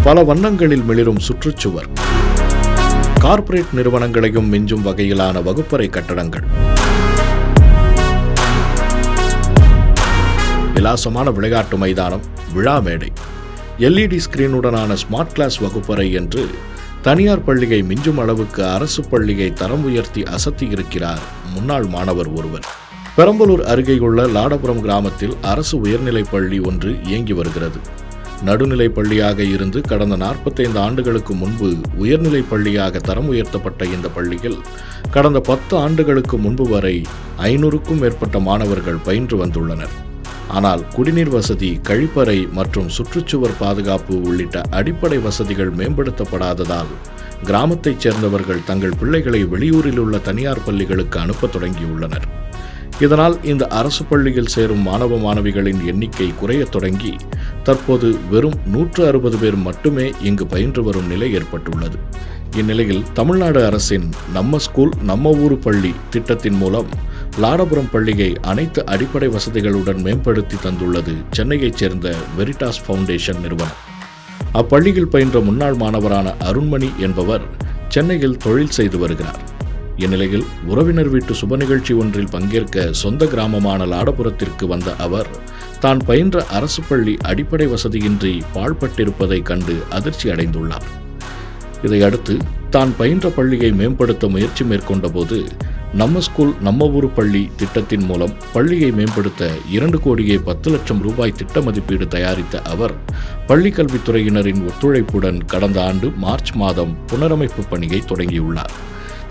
பல வண்ணங்களில் மிளிரும் சுற்றுச்சுவர், கார்ப்பரேட் நிறுவனங்களையும் மிஞ்சும் வகையிலான வகுப்பறை கட்டடங்கள், விலாசமான விளையாட்டு மைதானம், விழா மேடை, LED ஸ்கிரீனுடனான ஸ்மார்ட் கிளாஸ் வகுப்பறை என்று தனியார் பள்ளியை மிஞ்சும் அளவுக்கு அரசு பள்ளியை தரம் உயர்த்தி அசத்தி இருக்கிறார் முன்னாள் மாணவர் ஒருவர். பெரம்பலூர் அருகேயுள்ள லாடபுரம் கிராமத்தில் அரசு உயர்நிலைப் பள்ளி ஒன்று இயங்கி வருகிறது. நடுநிலைப் பள்ளியாக இருந்து கடந்த 45 ஆண்டுகளுக்கு முன்பு உயர்நிலைப் பள்ளியாக தரம் உயர்த்தப்பட்ட இந்த பள்ளியில் கடந்த 10 ஆண்டுகளுக்கு முன்பு வரை 500க்கும் மேற்பட்ட மாணவர்கள் பயின்று வந்துள்ளனர். ஆனால் குடிநீர் வசதி, கழிப்பறை மற்றும் சுற்றுச்சுவர் பாதுகாப்பு உள்ளிட்ட அடிப்படை வசதிகள் மேம்படுத்தப்படாததால் கிராமத்தைச் சேர்ந்தவர்கள் தங்கள் பிள்ளைகளை வெளியூரில் உள்ள தனியார் பள்ளிகளுக்கு அனுப்ப தொடங்கியுள்ளனர். இதனால் இந்த அரசு பள்ளியில் சேரும் மாணவ மாணவிகளின் எண்ணிக்கை குறையத் தொடங்கி தற்போது வெறும் 160 பேர் மட்டுமே இங்கு பயின்று வரும் நிலை ஏற்பட்டுள்ளது. இந்நிலையில் தமிழ்நாடு அரசின் நம்ம ஸ்கூல் நம்ம ஊரு பள்ளி திட்டத்தின் மூலம் லாடபுரம் பள்ளியை அனைத்து அடிப்படை வசதிகளுடன் மேம்படுத்தி தந்துள்ளது சென்னையைச் சேர்ந்த வெரிட்டாஸ் ஃபவுண்டேஷன் நிறுவனம். அப்பள்ளியில் பயின்ற முன்னாள் மாணவரான அருண்மணி என்பவர் சென்னையில் தொழில் செய்து வருகிறார். இந்நிலையில் உறவினர் வீட்டு சுப நிகழ்ச்சி ஒன்றில் பங்கேற்க சொந்த கிராமமான லாடபுரத்திற்கு வந்த அவர் தான் பயின்ற அரசு பள்ளி அடிப்படை வசதியின்றி பாழ்பட்டிருப்பதை கண்டு அதிர்ச்சி அடைந்துள்ளார். இதையடுத்து தான் பயின்ற பள்ளியை மேம்படுத்த முயற்சி மேற்கொண்ட போது நம்ம ஸ்கூல் நம்ம ஊரு பள்ளி திட்டத்தின் மூலம் பள்ளியை மேம்படுத்த 2,10,00,000 ரூபாய் திட்ட மதிப்பீடு தயாரித்த அவர் பள்ளிக்கல்வித்துறையினரின் ஒத்துழைப்புடன் கடந்த ஆண்டு மார்ச் மாதம் புனரமைப்பு பணியை தொடங்கியுள்ளார்.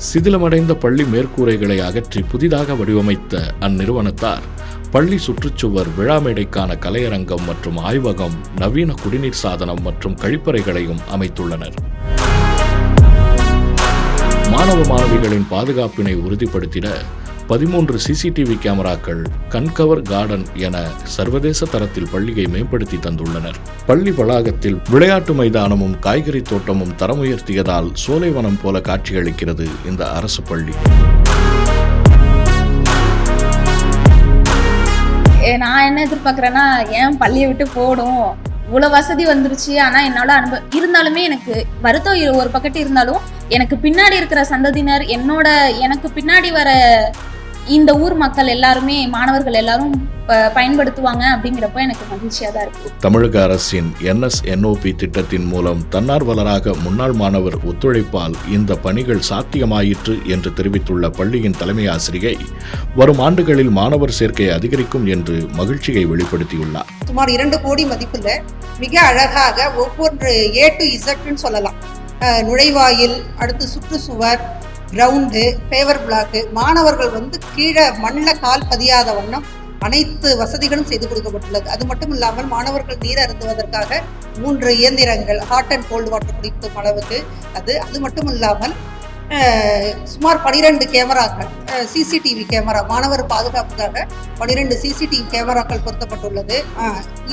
சிதிலமடைந்த பள்ளி மேற்கூரைகளை அகற்றி புதிதாக வடிவமைத்த அந்நிறுவனத்தார் பள்ளி சுற்றுச்சுவர், விழா மேடைக்கான கலையரங்கம் மற்றும் ஆய்வகம், நவீன குடிநீர் சாதனம் மற்றும் கழிப்பறைகளையும் அமைத்துள்ளனர். மாணவ மாணவிகளின் பாதுகாப்பினை உறுதிப்படுத்திட 13 CCTV கேமராக்கள், கண்கவர் கார்டன் என சர்வதேச தரத்தில் பள்ளியை மேம்படுத்தி தந்துள்ளனர். பள்ளி வளாகத்தில் விளையாட்டு மைதானமும் காய்கறி தோட்டமும் தரம் உயர்த்தியதால் சோலைவனம் போல காட்சியளிக்கிறது இந்த அரசு பள்ளி. நான் என்ன எதிர்பார்க்கிறேன்னா, ஏன் பள்ளியை விட்டு போடும், இவ்வளவு வசதி வந்துருச்சு, ஆனா என்னால இருந்தாலுமே எனக்கு வருத்தம் ஒரு பக்கத்து இருந்தாலும் எனக்கு பின்னாடி இருக்கிற சந்ததியினர், எனக்கு பின்னாடி வர இந்த ஊர் மக்கள் எல்லாருமே, மாணவர்கள் எல்லாரும் பயன்படுத்துவாங்க அப்படிங்கிறப்ப எனக்கு மகிழ்ச்சியா தான் இருக்கு. தமிழக அரசின் NSNOP திட்டத்தின் மூலம் தன்னார்வலராக முன்னாள் மாணவர் ஒத்துழைப்பால் இந்த பணிகள் சாத்தியமாயிற்று என்று தெரிவித்துள்ள பள்ளியின் தலைமை ஆசிரியை வரும் ஆண்டுகளில் மாணவர் சேர்க்கை அதிகரிக்கும் என்று மகிழ்ச்சியை வெளிப்படுத்தியுள்ளார். சுமார் 2 கோடி மதிப்புல மிக அழகாக ஒவ்வொரு A to Z சொல்லலாம். நுழைவாயில், அடுத்து சுற்றுச்சுவர், கிரவுண்டு, பேவர் பிளாக்கு, மாணவர்கள் கீழே மண்ணில் கால் பதியாத வண்ணம் அனைத்து வசதிகளும் செய்து கொடுக்கப்பட்டுள்ளது. அது மட்டும் இல்லாமல் மாணவர்கள் நீர் அருந்துவதற்காக 3 இயந்திரங்கள், ஹாட் அண்ட் கோல்டு வாட்டர் குடிக்கும் அளவுக்கு அது மட்டும் இல்லாமல் சுமார் 12 கேமராக்கள், CCTV கேமரா, மாணவர் பாதுகாப்புக்காக 12 CCTV கேமராக்கள் பொருத்தப்பட்டுள்ளது.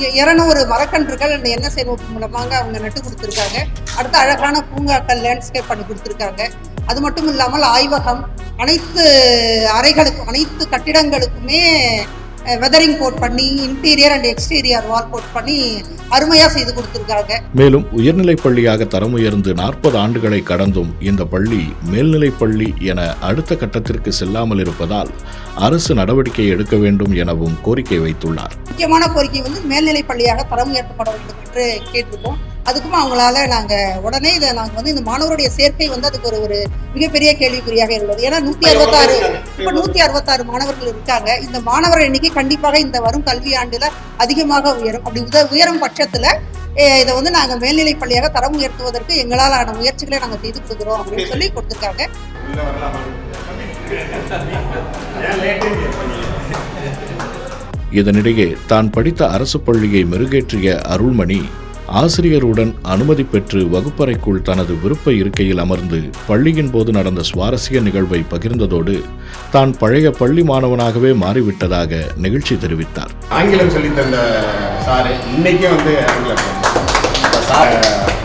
200 மரக்கன்றுகள் இந்த NSNOP மூலமாக அவங்க நட்டு கொடுத்துருக்காங்க. அடுத்த அழகான பூங்காக்கள் லேண்ட்ஸ்கேப் பண்ணி கொடுத்துருக்காங்க. அது மட்டும் இல்லாமல் ஆய்வகம், அனைத்து அறைகளுக்கும், அனைத்து கட்டிடங்களுக்குமே வெதரிங் கோட் பண்ணி, interior and exterior wall coat பண்ணி அருமையா செய்து கொடுத்திருக்காங்க. மேலும் உயர்நிலைப் பள்ளியாக தரம் உயர்ந்து 40 ஆண்டுகளை கடந்தும் இந்த பள்ளி மேல்நிலைப் பள்ளி என அடுத்த கட்டத்திற்கு செல்லாமல் இருப்பதால் அரசு நடவடிக்கை எடுக்க வேண்டும் எனவும் கோரிக்கை வைத்துள்ளார். முக்கியமான கோரிக்கை மேல்நிலைப் பள்ளியாக தரம் உயர்த்தப்பட வேண்டும் என்று கேட்டிருக்கோம். அதுக்கும் அவங்களால உடனே இந்த மாணவருடைய சேர்க்கை அதுக்கு ஒரு மிகப்பெரிய கேள்விக்குறியாக இருந்தது. ஏன்னா 166 மாணவர்கள் இருக்காங்க. இந்த மாணவர் எண்ணிக்கை கண்டிப்பாக இந்த வரும் கல்வி ஆண்டுல அதிகமாக உயரும். அப்படி உயரும் பட்சத்துல இதை நாங்க மேல்நிலை பள்ளியாக தரம் உயர்த்துவதற்கு எங்களால் ஆன முயற்சிகளை நாங்க செய்து கொடுக்குறோம் அப்படின்னு சொல்லி கொடுத்திருக்காங்க. இதனிடையே தான் படித்த அரசு பள்ளியை மெருகேற்றிய அருள்மணி ஆசிரியருடன் அனுமதி பெற்று வகுப்பறைக்குள் தனது விருப்ப இருக்கையில் அமர்ந்து பள்ளியின் போது நடந்த சுவாரஸ்ய நிகழ்வை பகிர்ந்ததோடு தான் பழைய பள்ளி மாணவனாகவே மாறிவிட்டதாக நிகழ்ச்சி தெரிவித்தார். ஆங்கிலம் சொல்லி தந்த சார் இன்னைக்கே ஆங்கிலம்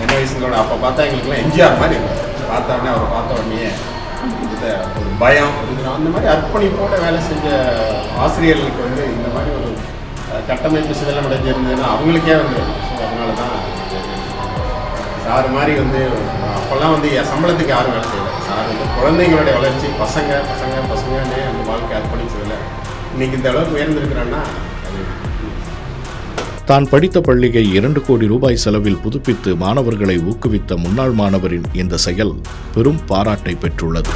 என்ன வயசுங்களோட அப்போ பார்த்தா எங்களுக்குலாம் எம்ஜிஆர் மாதிரி பார்த்தோன்னே அவரை பார்த்த உடனே ஒரு பயம், அந்த மாதிரி அர்ப்பணிப்போட வேலை செஞ்ச ஆசிரியர்களுக்கு இந்த மாதிரி ஒரு கட்டமைப்பு சிதலம் அடைஞ்சிருந்ததுன்னா அவங்களுக்கே ஸோ அதனால தான் சார் மாதிரி வந்து அப்போல்லாம் வந்து என் சம்பளத்துக்கு யாரும் வேலை செய்யலை. சார் வந்து குழந்தைங்களுடைய வளர்ச்சி பசங்கன்னே அந்த வாழ்க்கை அர்ப்பணிச்சதில்லை இன்னைக்கு இந்த அளவுக்கு உயர்ந்திருக்கிறேன்னா அது தான் படித்த பள்ளியை 2 கோடி ரூபாய் செலவில் புதுப்பித்து மாணவர்களை ஊக்குவித்த முன்னாள் மாணவரின் இந்த செயல் பெரும் பாராட்டை பெற்றுள்ளது.